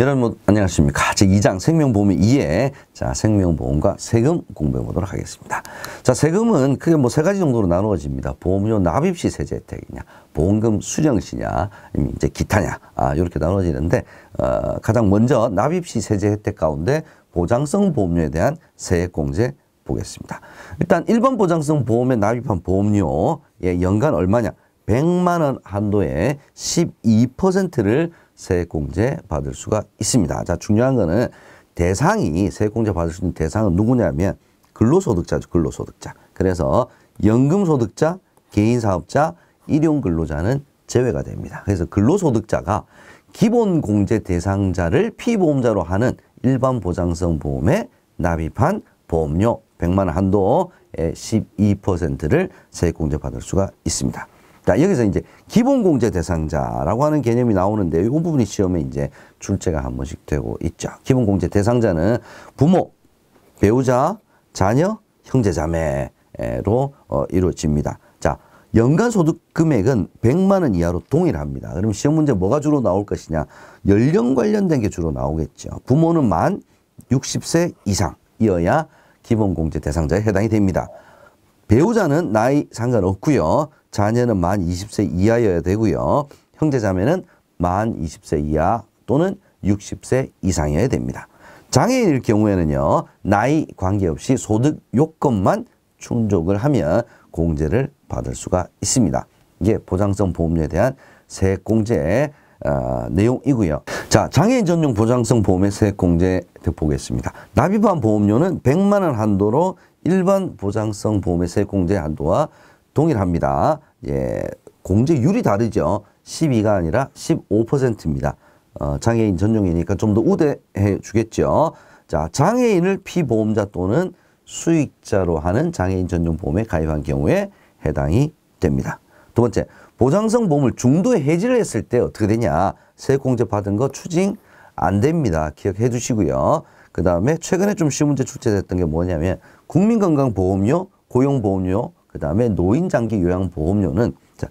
여러분 안녕하십니까. 제2장 생명보험 2에 자 생명보험과 세금 공부해 보도록 하겠습니다. 자 세금은 크게 뭐 세 가지 정도로 나누어집니다. 보험료 납입시 세제 혜택이냐, 보험금 수령시냐, 아니면 이제 기타냐 이렇게 나누어지는데 가장 먼저 납입시 세제 혜택 가운데 보장성 보험료에 대한 세액공제 보겠습니다. 일단 일반 보장성 보험에 납입한 보험료의 연간 얼마냐? 100만 원 한도에 12%를 세액공제 받을 수가 있습니다. 자, 중요한 거는 대상이 세액공제 받을 수 있는 대상은 누구냐면 근로소득자죠. 근로소득자. 그래서 연금소득자, 개인사업자, 일용근로자는 제외가 됩니다. 그래서 근로소득자가 기본공제 대상자를 피보험자로 하는 일반 보장성 보험에 납입한 보험료 100만 원 한도에 12%를 세액공제 받을 수가 있습니다. 자, 여기서 이제 기본공제 대상자라고 하는 개념이 나오는데 이 부분이 시험에 이제 출제가 한 번씩 되고 있죠. 기본공제 대상자는 부모, 배우자, 자녀, 형제자매로 이루어집니다. 자, 연간 소득 금액은 100만 원 이하로 동일합니다. 그럼 시험 문제 뭐가 주로 나올 것이냐? 연령 관련된 게 주로 나오겠죠. 부모는 만 60세 이상이어야 기본공제 대상자에 해당이 됩니다. 배우자는 나이 상관없고요. 자녀는 만 20세 이하여야 되고요. 형제자매는 만 20세 이하 또는 60세 이상이어야 됩니다. 장애인일 경우에는요. 나이 관계없이 소득 요건만 충족을 하면 공제를 받을 수가 있습니다. 이게 보장성 보험료에 대한 세액공제의 내용이고요. 자, 장애인 전용 보장성 보험의 세액공제 보겠습니다. 납입한 보험료는 100만 원 한도로 일반 보장성 보험의 세액공제 한도와 동일합니다. 예, 공제율이 다르죠. 12가 아니라 15%입니다. 장애인 전용이니까 좀 더 우대해 주겠죠. 자, 장애인을 피보험자 또는 수익자로 하는 장애인 전용 보험에 가입한 경우에 해당이 됩니다. 두 번째, 보장성 보험을 중도에 해지를 했을 때 어떻게 되냐? 세액공제 받은 거 추징 안 됩니다. 기억해 주시고요. 그 다음에 최근에 좀 시험 문제 출제됐던 게 뭐냐면 국민건강보험료, 고용보험료, 그 다음에 노인장기 요양보험료는 자,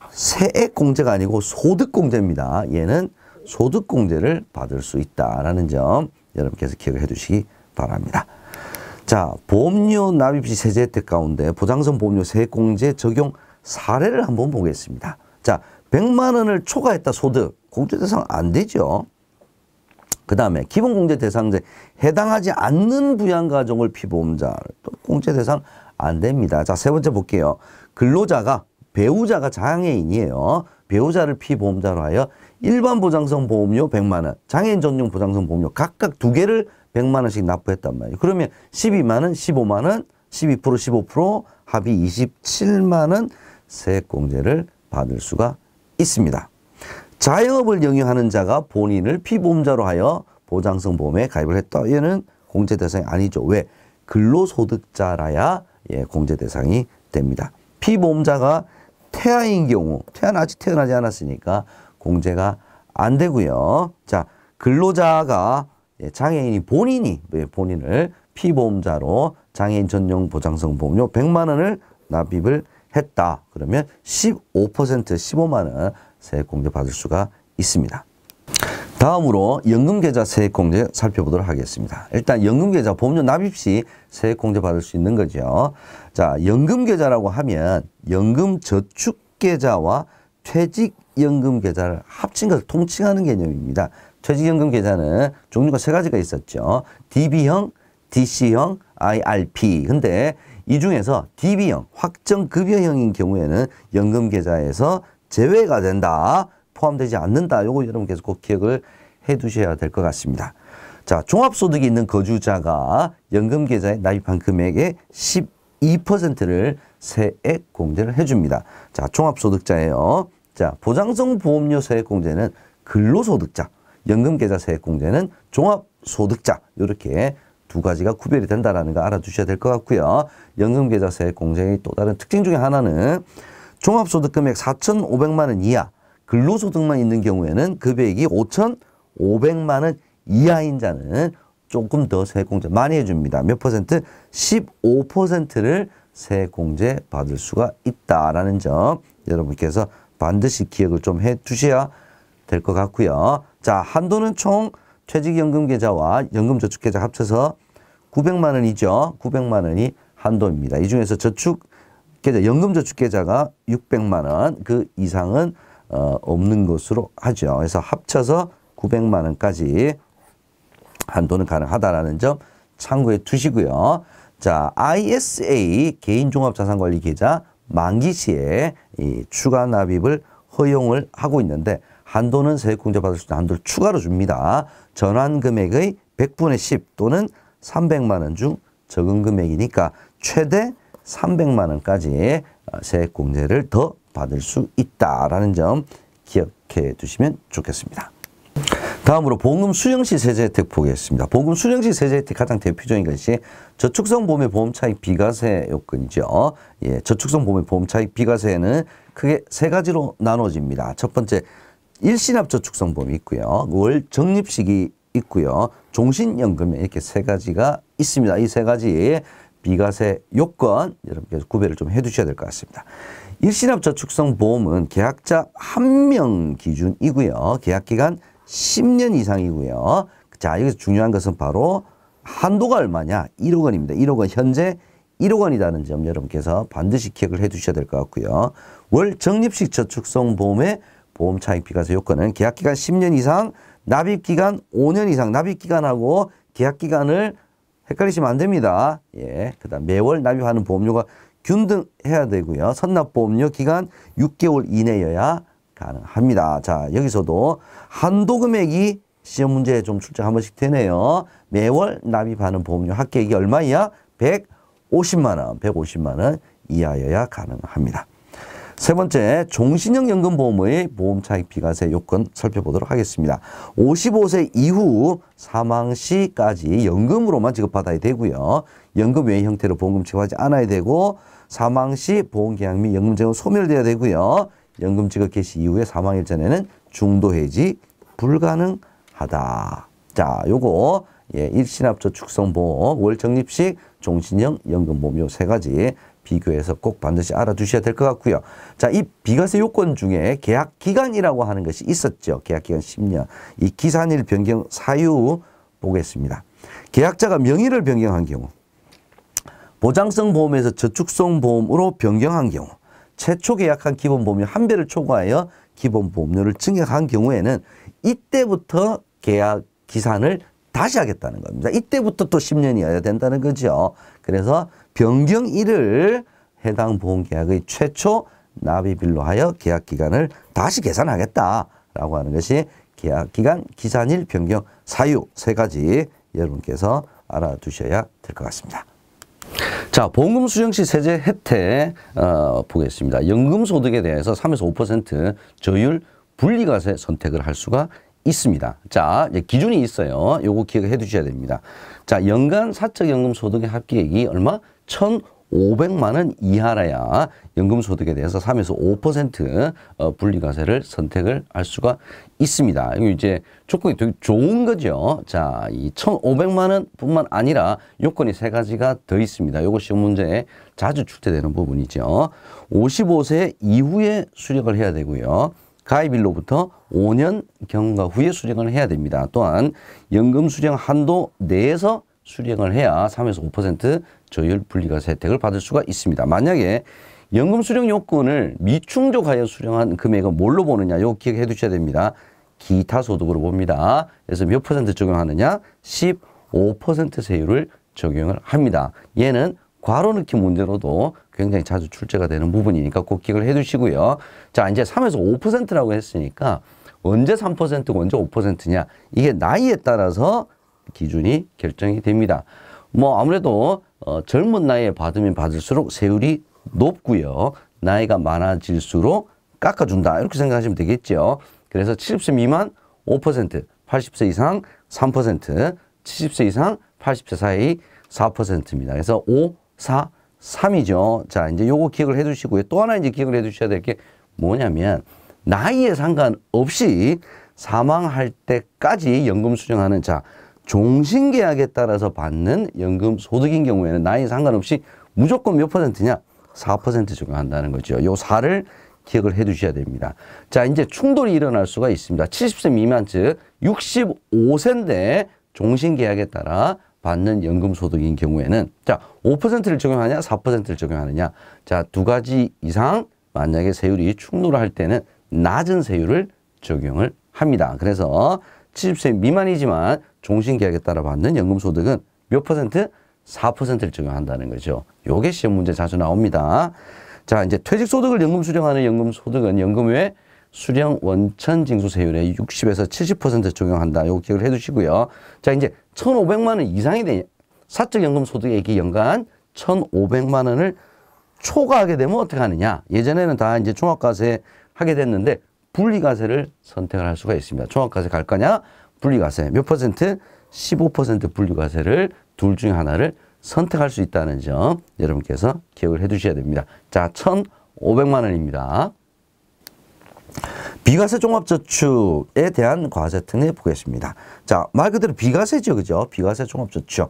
세액공제가 아니고 소득공제입니다. 얘는 소득공제를 받을 수 있다라는 점 여러분께서 기억해 두시기 바랍니다. 자, 보험료 납입시 세제 혜택 가운데 보장성 보험료 세액공제 적용 사례를 한번 보겠습니다. 자, 100만 원을 초과했다 소득, 공제 대상 안 되죠. 그 다음에 기본공제 대상자에 해당하지 않는 부양가족을 피보험자, 또 공제 대상 안 됩니다. 자, 세 번째 볼게요. 근로자가, 배우자가 장애인이에요. 배우자를 피보험자로 하여 일반 보장성 보험료 100만 원, 장애인 전용 보장성 보험료 각각 두 개를 100만 원씩 납부했단 말이에요. 그러면 12만 원, 15만 원, 12%, 15% 합의 27만 원 세액공제를 받을 수가 있습니다. 자영업을 영위하는 자가 본인을 피보험자로 하여 보장성 보험에 가입을 했다. 얘는 공제 대상이 아니죠. 왜? 근로소득자라야 공제 대상이 됩니다. 피보험자가 태아인 경우, 아직 태어나지 않았으니까 공제가 안 되고요. 자, 근로자가 장애인이 본인을 피보험자로 장애인 전용 보장성 보험료 100만 원을 납입을 했다. 그러면 15%, 15만 원 세액공제 받을 수가 있습니다. 다음으로 연금계좌 세액공제 살펴보도록 하겠습니다. 일단 연금계좌 보험료 납입 시 세액공제 받을 수 있는 거죠. 자, 연금계좌라고 하면 연금저축계좌와 퇴직연금계좌를 합친 것을 통칭하는 개념입니다. 퇴직연금계좌는 종류가 세 가지가 있었죠. DB형, DC형, IRP. 근데 이 중에서 DB형, 확정급여형인 경우에는 연금계좌에서 제외가 된다. 포함되지 않는다. 요거 여러분께서 꼭 기억을 해 두셔야 될 것 같습니다. 자, 종합소득이 있는 거주자가 연금계좌에 납입한 금액의 12%를 세액공제를 해줍니다. 자, 종합소득자예요. 자, 보장성 보험료 세액공제는 근로소득자, 연금계좌 세액공제는 종합소득자. 이렇게 두 가지가 구별이 된다는 거 알아두셔야 될 것 같고요. 연금계좌 세액공제의 또 다른 특징 중에 하나는 종합소득 금액 4,500만 원 이하, 근로소득만 있는 경우에는 금액이 5,500만 원 이하인 자는 조금 더 세액공제 많이 해줍니다. 몇 퍼센트? 15%를 세액공제 받을 수가 있다라는 점 여러분께서 반드시 기억을 좀 해 두셔야 될 것 같고요. 자, 한도는 총 퇴직연금 계좌와 연금저축 계좌 합쳐서 900만 원이죠. 900만 원이 한도입니다. 이 중에서 저축 계좌, 연금저축 계좌가 600만 원, 그 이상은 없는 것으로 하죠. 그래서 합쳐서 900만 원까지 한도는 가능하다라는 점 참고해 두시고요. 자, ISA 개인종합자산관리계좌 만기 시에 이 추가 납입을 허용을 하고 있는데 한도는 세액공제 받을 수 있는 한도를 추가로 줍니다. 전환 금액의 100분의 10 또는 300만 원 중 적은 금액이니까 최대 300만 원까지 세액공제를 더 받을 수 있다라는 점 기억해 두시면 좋겠습니다. 다음으로 보험금 수령 시 세제 혜택 보겠습니다. 보험금 수령 시 세제 혜택 가장 대표적인 것이 저축성 보험의 보험 차익 비과세 요건이죠. 예, 저축성 보험의 보험 차익 비과세는 크게 세 가지로 나눠집니다. 첫 번째, 일시납 저축성 보험이 있고요. 월 적립식이 있고요. 종신연금 이렇게 세 가지가 있습니다. 이 세 가지 비과세 요건 여러분께서 구별을 좀 해두셔야 될 것 같습니다. 일시납 저축성 보험은 계약자 1명 기준이고요. 계약기간 10년 이상이고요. 자, 여기서 중요한 것은 바로 한도가 얼마냐? 1억 원입니다. 1억 원, 현재 1억 원이라는 점 여러분께서 반드시 기억을 해 두셔야 될 것 같고요. 월 적립식 저축성 보험의 보험 차익 비과세 요건은 계약기간 10년 이상, 납입기간 5년 이상, 납입기간하고 계약기간을 헷갈리시면 안 됩니다. 예, 그다음 매월 납입하는 보험료가 균등해야 되고요. 선납보험료 기간 6개월 이내여야 가능합니다. 자, 여기서도 한도 금액이 시험 문제에 좀 출제 한 번씩 되네요. 매월 납입하는 보험료 합계액이 얼마야? 150만 원, 150만 원 이하여야 가능합니다. 세 번째, 종신형 연금보험의 보험 차익 비과세 요건 살펴보도록 하겠습니다. 55세 이후 사망 시까지 연금으로만 지급받아야 되고요. 연금 외의 형태로 보험금 지급하지 않아야 되고 사망 시 보험계약 및 연금 제공 소멸돼야 되고요. 연금 지급 개시 이후에 사망일 전에는 중도 해지 불가능하다. 자, 요거 예, 일시납 저축성 보험, 월 적립식, 종신형 연금보험 요 세 가지 비교해서 꼭 반드시 알아두셔야 될 것 같고요. 자, 이 비과세 요건 중에 계약 기간이라고 하는 것이 있었죠. 계약 기간 10년. 이 기산일 변경 사유 보겠습니다. 계약자가 명의를 변경한 경우, 보장성 보험에서 저축성 보험으로 변경한 경우, 최초 계약한 기본보험료 한 배를 초과하여 기본보험료를 증액한 경우에는 이때부터 계약 기산을 다시 하겠다는 겁니다. 이때부터 또 10년이어야 된다는 거죠. 그래서 변경일을 해당 보험계약의 최초 납입일로 하여 계약기간을 다시 계산하겠다라고 하는 것이 계약기간, 기산일, 변경, 사유 세 가지 여러분께서 알아두셔야 될 것 같습니다. 자, 보험금 수령 시 세제 혜택 보겠습니다. 연금소득에 대해서 3에서 5% 저율 분리과세 선택을 할 수가 있습니다. 자, 기준이 있어요. 요거 기억해 두셔야 됩니다. 자, 연간 사적연금 소득의 합계액이 얼마? 1,500만 원 이하라야 연금소득에 대해서 3에서 5% 분리과세를 선택을 할 수가 있습니다. 이거 이제 조건이 되게 좋은 거죠. 자, 이 1,500만 원 뿐만 아니라 요건이 세 가지가 더 있습니다. 요거 시험 문제에 자주 출제되는 부분이죠. 55세 이후에 수령을 해야 되고요. 가입일로부터 5년 경과 후에 수령을 해야 됩니다. 또한 연금 수령 한도 내에서 수령을 해야 3에서 5% 저율 분리과세 혜택을 받을 수가 있습니다. 만약에 연금 수령 요건을 미충족하여 수령한 금액은 뭘로 보느냐? 이거 기억해 두셔야 됩니다. 기타 소득으로 봅니다. 그래서 몇 퍼센트 적용하느냐? 15% 세율을 적용을 합니다. 얘는 괄호 넣기 문제로도 굉장히 자주 출제가 되는 부분이니까 꼭 기억을 해 두시고요. 자, 이제 3에서 5%라고 했으니까 언제 3%고 언제 5%냐? 이게 나이에 따라서 기준이 결정이 됩니다. 뭐 아무래도 젊은 나이에 받으면 받을수록 세율이 높고요. 나이가 많아질수록 깎아준다. 이렇게 생각하시면 되겠죠. 그래서 70세 미만 5%, 80세 이상 3%, 70세 이상 80세 사이 4%입니다. 그래서 5, 4, 3이죠. 자, 이제 요거 기억을 해 두시고요. 또 하나 이제 기억을 해 두셔야 될 게 뭐냐면 나이에 상관없이 사망할 때까지 연금 수령하는 자, 종신계약에 따라서 받는 연금 소득인 경우에는 나이에 상관없이 무조건 몇 %냐? 4% 적용한다는 거죠. 요 4를 기억을 해 두셔야 됩니다. 자, 이제 충돌이 일어날 수가 있습니다. 70세 미만, 즉 65세인데 종신계약에 따라 받는 연금소득인 경우에는 자, 5%를 적용하냐 4%를 적용하느냐. 자, 두 가지 이상 만약에 세율이 충돌할 때는 낮은 세율을 적용을 합니다. 그래서 70세 미만이지만 종신계약에 따라 받는 연금소득은 몇 퍼센트? 4%를 적용한다는 거죠. 요게 시험 문제 자주 나옵니다. 자, 이제 퇴직소득을 연금 수령하는 연금소득은 연금 외 수령 원천 징수세율의 60에서 70% 적용한다. 요거 기억을 해 두시고요. 자, 이제 1,500만 원 이상이 되냐. 사적연금소득액이 연간 1,500만 원을 초과하게 되면 어떻게 하느냐. 예전에는 다 이제 종합과세 하게 됐는데 분리과세를 선택을 할 수가 있습니다. 종합과세 갈 거냐? 분리과세. 몇 퍼센트? 15% 분리과세를 둘 중에 하나를 선택할 수 있다는 점 여러분께서 기억을 해 두셔야 됩니다. 자, 1,500만 원입니다. 비과세 종합저축에 대한 과세 특례 보겠습니다. 자, 말 그대로 비과세죠. 그죠? 비과세 종합저축,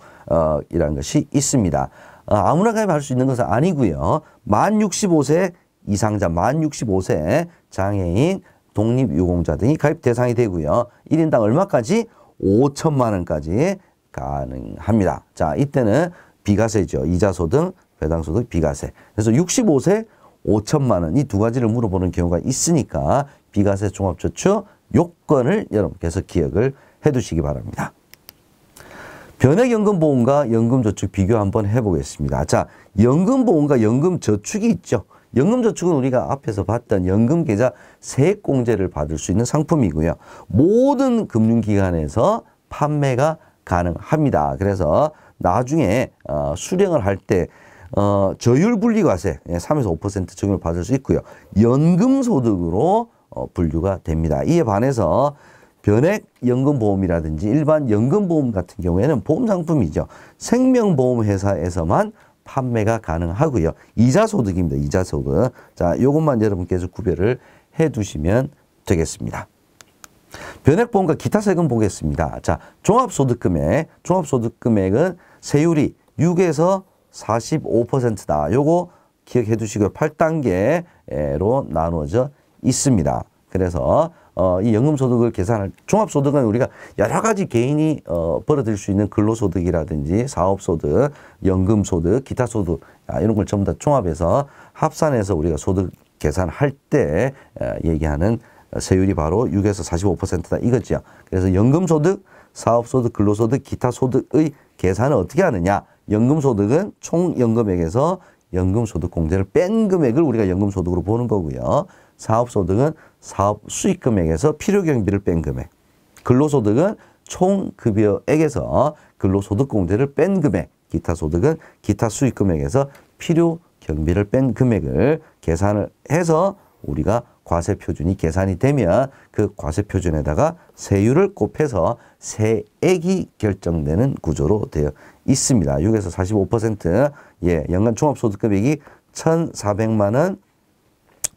이라는 것이 있습니다. 아무나 가입할 수 있는 것은 아니고요. 만 65세 이상자, 만 65세 장애인, 독립유공자 등이 가입 대상이 되고요. 1인당 얼마까지? 5천만 원까지 가능합니다. 자, 이때는 비과세죠. 이자소득, 배당소득, 비과세. 그래서 65세 5천만 원 이 두 가지를 물어보는 경우가 있으니까 비과세 종합저축 요건을 여러분께서 기억을 해 두시기 바랍니다. 변액연금보험과 연금저축 비교 한번 해보겠습니다. 자, 연금보험과 연금저축이 있죠. 연금저축은 우리가 앞에서 봤던 연금계좌 세액공제를 받을 수 있는 상품이고요. 모든 금융기관에서 판매가 가능합니다. 그래서 나중에 수령을 할 때 저율분리과세 3에서 5% 적용을 받을 수 있고요. 연금소득으로 분류가 됩니다. 이에 반해서 변액연금보험이라든지 일반 연금보험 같은 경우에는 보험상품이죠. 생명보험회사에서만 판매가 가능하고요. 이자소득입니다. 이자소득. 자, 요것만 여러분께서 구별을 해 두시면 되겠습니다. 변액보험과 기타 세금 보겠습니다. 자, 종합소득금액은 세율이 6에서 45%다. 요거 기억해 두시고요. 8단계로 나누어져 있습니다. 그래서 이 연금소득을 계산할 종합소득은 우리가 여러 가지 개인이 벌어들일 수 있는 근로소득이라든지 사업소득, 연금소득, 기타소득 이런 걸 전부 다 종합해서 합산해서 우리가 소득 계산할 때 얘기하는 세율이 바로 6에서 45%다 이거죠. 그래서 연금소득, 사업소득, 근로소득, 기타소득의 계산을 어떻게 하느냐. 연금소득은 총 연금액에서 연금소득공제를 뺀 금액을 우리가 연금소득으로 보는 거고요. 사업소득은 사업 수익금액에서 필요경비를 뺀 금액. 근로소득은 총 급여액에서 근로소득공제를 뺀 금액. 기타소득은 기타 수익금액에서 필요경비를 뺀 금액을 계산을 해서 우리가 과세표준이 계산이 되면 그 과세표준에다가 세율을 곱해서 세액이 결정되는 구조로 되어 있습니다. 6에서 45%, 연간 종합소득금액이 1,400만 원,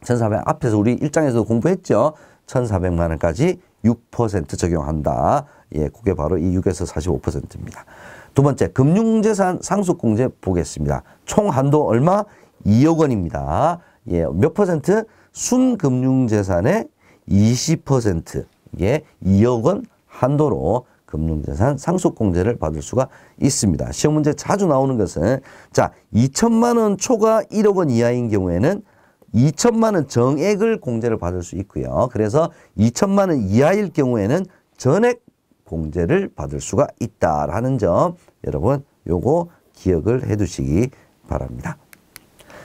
1,400 앞에서 우리 일장에서도 공부했죠. 1,400만 원까지 6% 적용한다. 그게 바로 이 6에서 45%입니다. 두 번째, 금융재산 상속공제 보겠습니다. 총 한도 얼마? 2억 원입니다. 몇 퍼센트? 순금융재산의 20%, 2억 원 한도로 금융재산 상속공제를 받을 수가 있습니다. 시험 문제 자주 나오는 것은 자, 2천만 원 초과 1억 원 이하인 경우에는 2천만 원 정액을 공제를 받을 수 있고요. 그래서 2천만 원 이하일 경우에는 전액 공제를 받을 수가 있다라는 점 여러분 요거 기억을 해 두시기 바랍니다.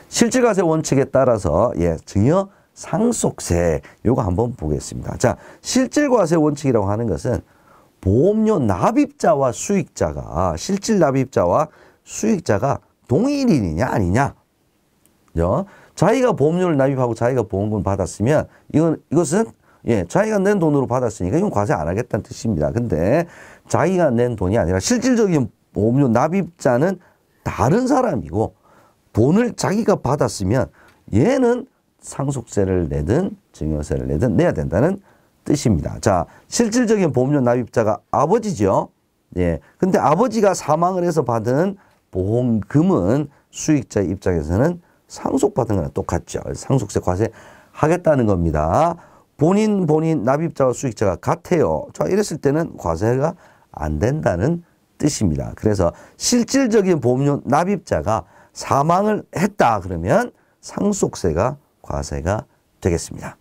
실질과세 원칙에 따라서 증여 상속세 요거 한번 보겠습니다. 자, 실질과세 원칙이라고 하는 것은 보험료 납입자와 수익자가 실질 납입자와 수익자가 동일인이냐 아니냐. 자기가 보험료를 납입하고 자기가 보험금을 받았으면 이것은 자기가 낸 돈으로 받았으니까 이건 과세 안 하겠다는 뜻입니다. 근데 자기가 낸 돈이 아니라 실질적인 보험료 납입자는 다른 사람이고 돈을 자기가 받았으면 얘는 상속세를 내든 증여세를 내든 내야 된다는 뜻입니다. 자, 실질적인 보험료 납입자가 아버지죠. 근데 아버지가 사망을 해서 받은 보험금은 수익자 입장에서는 상속받은 거랑 똑같죠. 상속세 과세 하겠다는 겁니다. 본인 납입자와 수익자가 같아요. 자, 이랬을 때는 과세가 안 된다는 뜻입니다. 그래서 실질적인 보험료 납입자가 사망을 했다 그러면 상속세가 과세가 되겠습니다.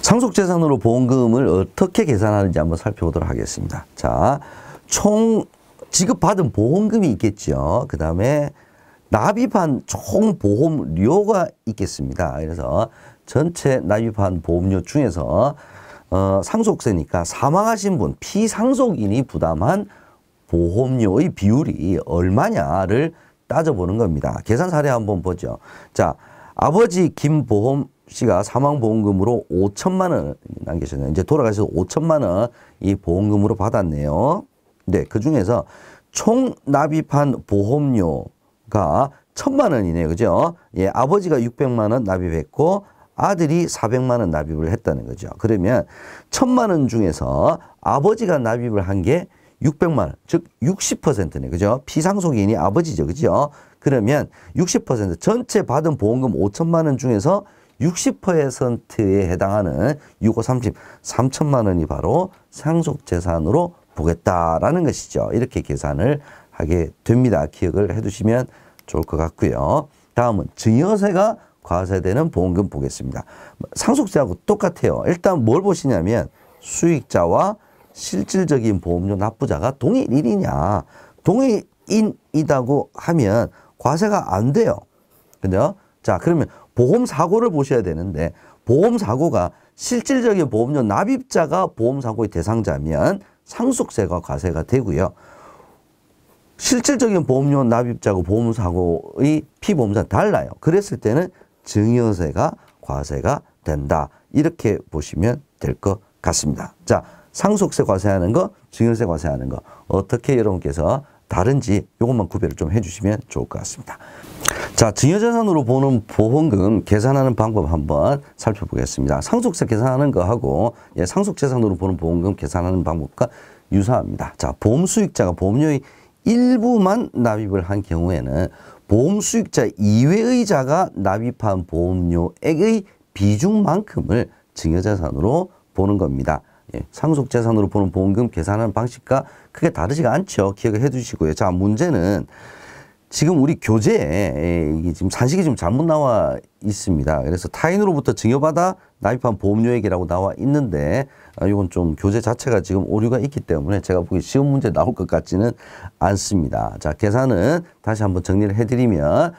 상속재산으로 보험금을 어떻게 계산하는지 한번 살펴보도록 하겠습니다. 자, 총 지급받은 보험금이 있겠죠. 그 다음에 납입한 총 보험료가 있겠습니다. 그래서 전체 납입한 보험료 중에서 상속세니까 사망하신 분, 피상속인이 부담한 보험료의 비율이 얼마냐를 따져보는 겁니다. 계산 사례 한번 보죠. 자, 아버지 김보험 씨가 사망보험금으로 5천만 원 남기셨네요. 이제 돌아가셔서 5천만 원 이 보험금으로 받았네요. 네, 그 중에서 총 납입한 보험료가 1,000만 원이네요. 그죠? 예, 아버지가 600만 원 납입했고 아들이 400만 원 납입을 했다는 거죠. 그러면 1,000만 원 중에서 아버지가 납입을 한 게 600만 원, 즉 60%네. 그죠? 피상속인이 아버지죠. 그죠? 그러면 60% 전체 받은 보험금 5천만 원 중에서 60%에 해당하는 6, 5, 30, 3천만 원이 바로 상속재산으로 보겠다라는 것이죠. 이렇게 계산을 하게 됩니다. 기억을 해두시면 좋을 것 같고요. 다음은 증여세가 과세되는 보험금 보겠습니다. 상속세하고 똑같아요. 일단 뭘 보시냐면 수익자와 실질적인 보험료 납부자가 동일인이냐. 동일인이라고 하면 과세가 안 돼요. 근데요. 자, 그러면 보험사고를 보셔야 되는데 보험사고가 실질적인 보험료 납입자가 보험사고의 대상자면 상속세가 과세가 되고요. 실질적인 보험료 납입자고 보험사고의 피보험자는 달라요. 그랬을 때는 증여세가 과세가 된다. 이렇게 보시면 될 것 같습니다. 자, 상속세 과세하는 거, 증여세 과세하는 거 어떻게 여러분께서 다른지 이것만 구별을 좀 해주시면 좋을 것 같습니다. 자, 증여재산으로 보는 보험금 계산하는 방법 한번 살펴보겠습니다. 상속세 계산하는 거하고 상속재산으로 보는 보험금 계산하는 방법과 유사합니다. 자, 보험수익자가 보험료의 일부만 납입을 한 경우에는 보험수익자 이외의 자가 납입한 보험료액의 비중만큼을 증여재산으로 보는 겁니다. 상속재산으로 보는 보험금 계산하는 방식과 크게 다르지가 않죠. 기억을 해 두시고요. 자, 문제는 지금 우리 교재에 이게 지금 산식이 좀 잘못 나와 있습니다. 그래서 타인으로부터 증여받아 납입한 보험료액이라고 나와 있는데 이건 좀 교재 자체가 지금 오류가 있기 때문에 제가 보기 시험 문제 나올 것 같지는 않습니다. 자, 계산은 다시 한번 정리를 해드리면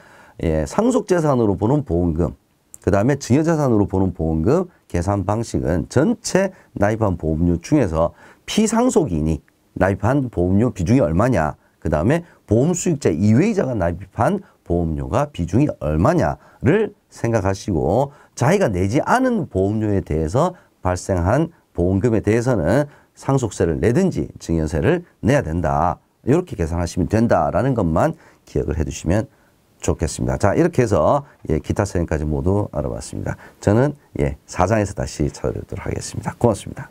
상속재산으로 보는 보험금, 그 다음에 증여재산으로 보는 보험금 계산 방식은 전체 납입한 보험료 중에서 피상속인이 납입한 보험료 비중이 얼마냐, 그 다음에 보험수익자 이외의자가 납입한 보험료가 비중이 얼마냐를 생각하시고 자기가 내지 않은 보험료에 대해서 발생한 보험금에 대해서는 상속세를 내든지 증여세를 내야 된다. 이렇게 계산하시면 된다라는 것만 기억을 해두시면 좋겠습니다. 자, 이렇게 해서 기타 사연까지 모두 알아봤습니다. 저는 4장에서 다시 찾아뵙도록 하겠습니다. 고맙습니다.